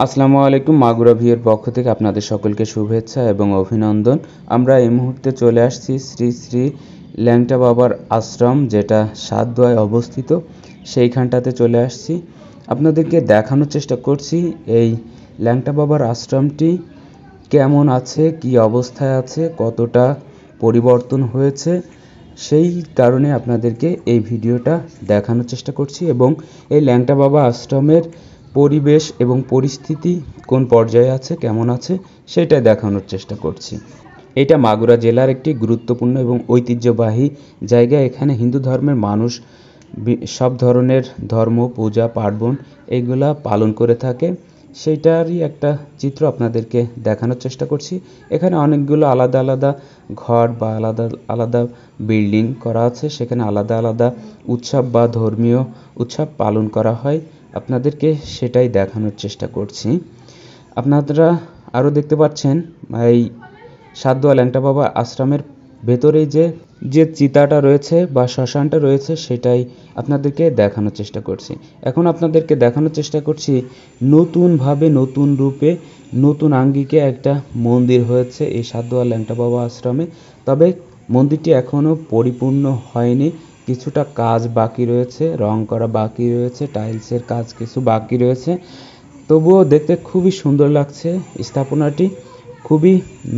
আসসালামু আলাইকুম। মাগুরা ভিউয়ের পক্ষ থেকে আপনাদের সকলকে শুভেচ্ছা এবং অভিনন্দন। আমরা এই মুহূর্তে চলে আসছি শ্রী শ্রী ল্যাংটা বাবার আশ্রম, যেটা সাতদোয়ায় অবস্থিত, সেইখানটাতে চলে আসছি। আপনাদেরকে দেখানোর চেষ্টা করছি এই ল্যাংটা বাবার আশ্রমটি কেমন আছে, কি অবস্থায় আছে, কতটা পরিবর্তন হয়েছে, সেই কারণে আপনাদেরকে এই ভিডিওটা দেখানোর চেষ্টা করছি এবং এই ল্যাংটা বাবা আশ্রমের পরিবেশ এবং পরিস্থিতি কোন পর্যায়ে আছে, কেমন আছে, সেটাই দেখানোর চেষ্টা করছি। এটা মাগুরা জেলার একটি গুরুত্বপূর্ণ এবং ঐতিহ্যবাহী জায়গা। এখানে হিন্দু ধর্মের মানুষ সব ধরনের ধর্ম, পূজা পার্বণ এইগুলা পালন করে থাকে। সেইটারই একটা চিত্র আপনাদেরকে দেখানোর চেষ্টা করছি। এখানে অনেকগুলো আলাদা আলাদা ঘর বা আলাদা আলাদা বিল্ডিং করা আছে, সেখানে আলাদা আলাদা উৎসব বা ধর্মীয় উৎসব পালন করা হয়। আপনাদেরকে সেটাই দেখানোর চেষ্টা করছি। আপনারা আরও দেখতে পাচ্ছেন এই সাতদোয়া ল্যাংটা বাবা আশ্রমের ভেতরেই যে চিতাটা রয়েছে বা শ্মশানটা রয়েছে, সেটাই আপনাদেরকে দেখানোর চেষ্টা করছি। এখন আপনাদেরকে দেখানোর চেষ্টা করছি নতুনভাবে, নতুন রূপে, নতুন আঙ্গিকে একটা মন্দির হয়েছে এই সাতদোয়া ল্যাংটা বাবা আশ্রমে। তবে মন্দিরটি এখনও পরিপূর্ণ হয়নি, কিছুটা কাজ বাকি রয়েছে, রং করা বাকি রয়েছে, টাইলসের কাজ কিছু বাকি রয়েছে। তবুও দেখতে খুবই সুন্দর লাগছে। স্থাপনাটি খুবই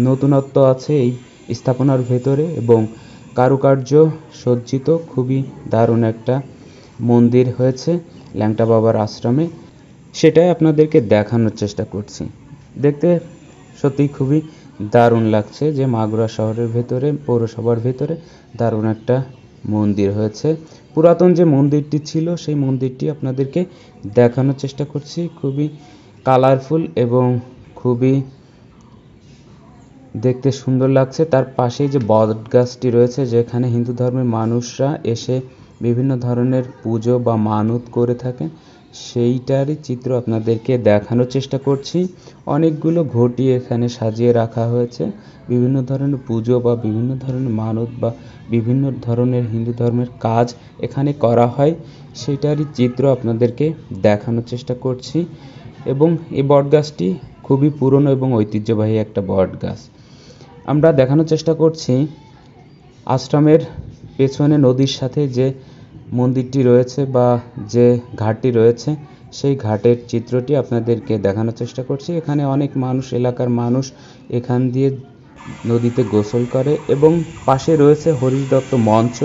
নতুনত্ব আছে এই স্থাপনার ভেতরে এবং কারুকার্য সজ্জিত, খুবই দারুণ একটা মন্দির হয়েছে ল্যাংটা বাবার আশ্রমে। সেটাই আপনাদেরকে দেখানোর চেষ্টা করছি। দেখতে সত্যিই খুবই দারুণ লাগছে যে মাগুরা শহরের ভেতরে, পৌরসভার ভেতরে দারুণ একটা মন্দির হয়েছে। পুরাতন যে মন্দিরটি ছিল সেই মন্দিরটি আপনাদেরকে দেখানোর চেষ্টা করছি। খুবই কালারফুল এবং খুবই দেখতে সুন্দর লাগছে। তার পাশেই যে বট গাছটি রয়েছে, যেখানে হিন্দু ধর্মের মানুষরা এসে বিভিন্ন ধরনের পুজো বা মানত করে থাকেন, সেইটারই চিত্র আপনাদেরকে দেখানোর চেষ্টা করছি। অনেকগুলো ঘটি এখানে সাজিয়ে রাখা হয়েছে। বিভিন্ন ধরনের পুজো বা বিভিন্ন ধরনের মানত বা বিভিন্ন ধরনের হিন্দু ধর্মের কাজ এখানে করা হয়, সেটারই চিত্র আপনাদেরকে দেখানোর চেষ্টা করছি। এবং এই বট গাছটি খুবই পুরনো এবং ঐতিহ্যবাহী একটা বট গাছ। আমরা দেখানোর চেষ্টা করছি আশ্রমের পেছনে নদীর সাথে যে মন্দিরটি রয়েছে বা যে ঘাটটি রয়েছে, সেই ঘাটের চিত্রটি আপনাদেরকে দেখানোর চেষ্টা করছি। এখানে অনেক মানুষ, এলাকার মানুষ এখান দিয়ে নদীতে গোসল করে এবং পাশে রয়েছে হরিশ দত্ত মঞ্চ,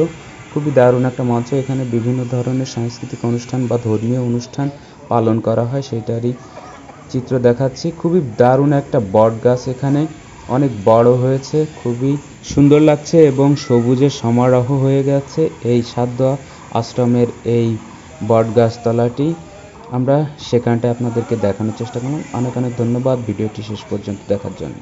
খুবই দারুণ একটা মঞ্চ। এখানে বিভিন্ন ধরনের সাংস্কৃতিক অনুষ্ঠান বা ধর্মীয় অনুষ্ঠান পালন করা হয়, সেটারই চিত্র দেখাচ্ছি। খুবই দারুণ একটা বট গাছ এখানে অনেক বড় হয়েছে, খুবই সুন্দর লাগছে এবং সবুজের সমারোহ হয়ে গেছে এই সাতদোয়া আশ্রমের এই বট গাছতলাটি। আমরা সেখানটায় আপনাদেরকে দেখানোর চেষ্টা করলাম। অনেক অনেক ধন্যবাদ ভিডিওটি শেষ পর্যন্ত দেখার জন্য।